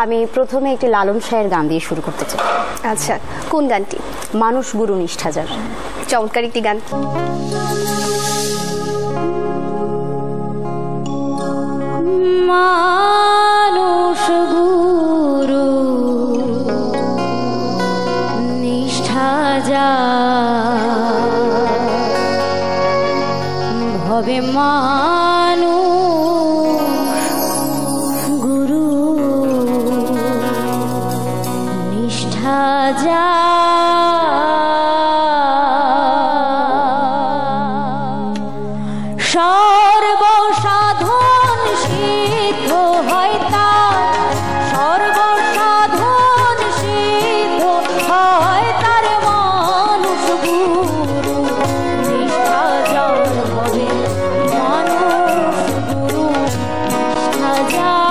আমি প্রথমে একটি লালন শাহের গান দিয়ে শুরু করতে চাই। আচ্ছা, কোন গানটি? মানুষ গুরু নিষ্ঠাজার। চমৎকার একটি গান। মানুষ গুরু নিষ্ঠাজার ভবে মানুষ গুরু নিষ্ঠাজার সর্বসাধন সিদ্ধ হয় তার, সর্বসাধন সিদ্ধ হয় তার মানুষ গুরু নিষ্ঠাজার হবে মানুষ গুরু নিষ্ঠাজার।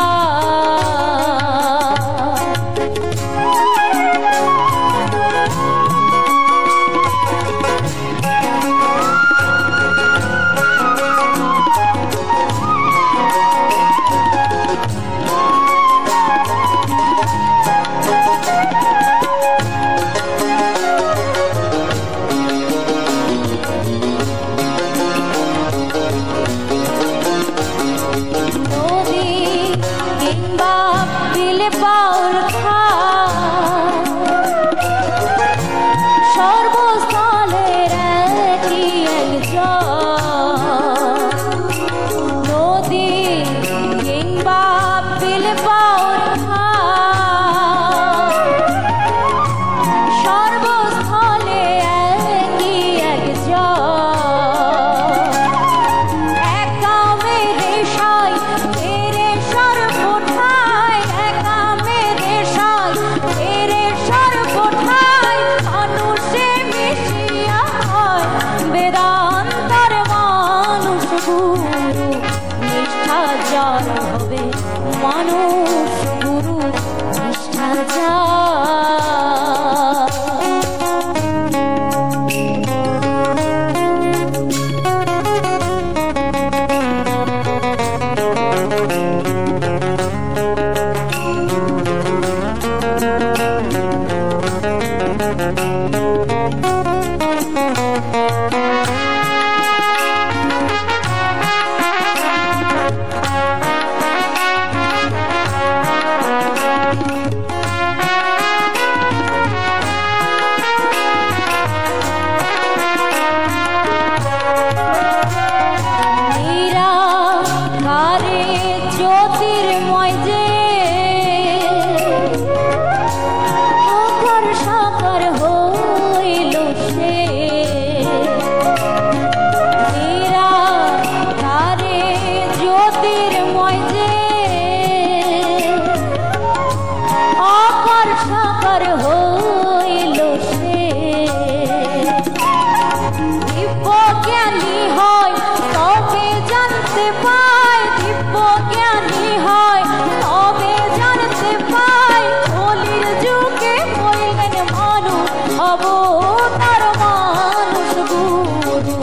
মানুষ গুরু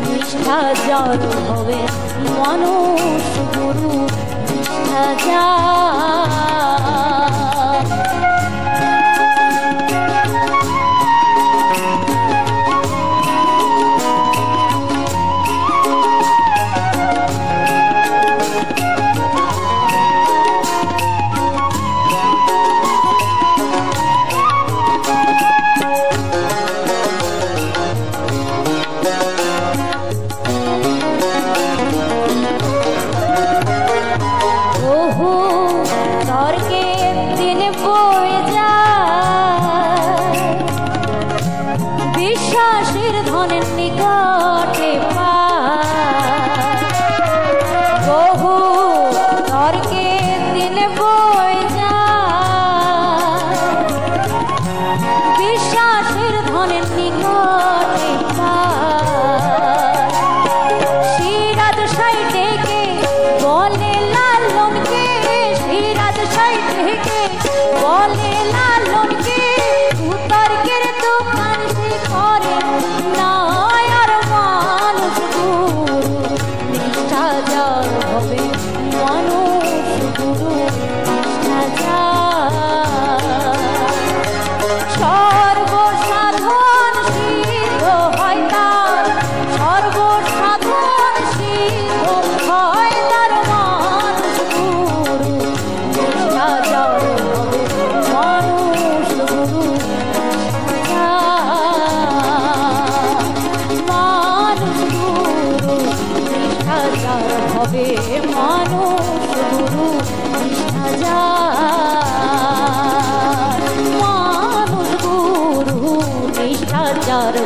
নিষ্ঠাজার হবে মানুষ গুরু নিষ্ঠাজার। বিশ্বাসের ধনের নিকটে বহু তর্কে দিন বয়ে যায়, বিশ্বাসের ধনের নিকটে সিরাজ সাইডেকে বলে লালনকে, সিরাজ সাইডেকে বলে লালনকে তর্কের দোকান সে করে না আর মানুষ গুরু নিষ্ঠাজার হবে মানুষ গুরু নিষ্ঠাজার।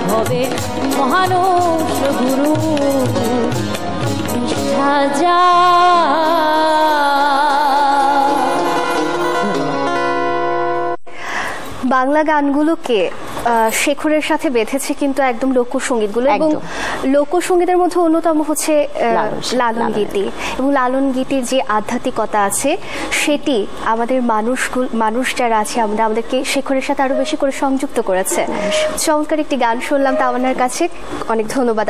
ভবের মানুষ গুরু নিষ্ঠা যা। বাংলা গানগুলোকে শেখরের সাথে বেঁধেছে কিন্তু একদম লোকসঙ্গীতগুলো, এবং লোকসঙ্গীতের মধ্যে অন্যতম হচ্ছে লালন গীতি, এবং লালন গীতির যে আধ্যাত্মিকতা আছে সেটি আমাদের মানুষ যারা আছে আমাদেরকে শেখরের সাথে আরো বেশি করে সংযুক্ত করেছে। চমৎকার একটি গান শুনলাম তাওয়ান্নার কাছে, অনেক ধন্যবাদ।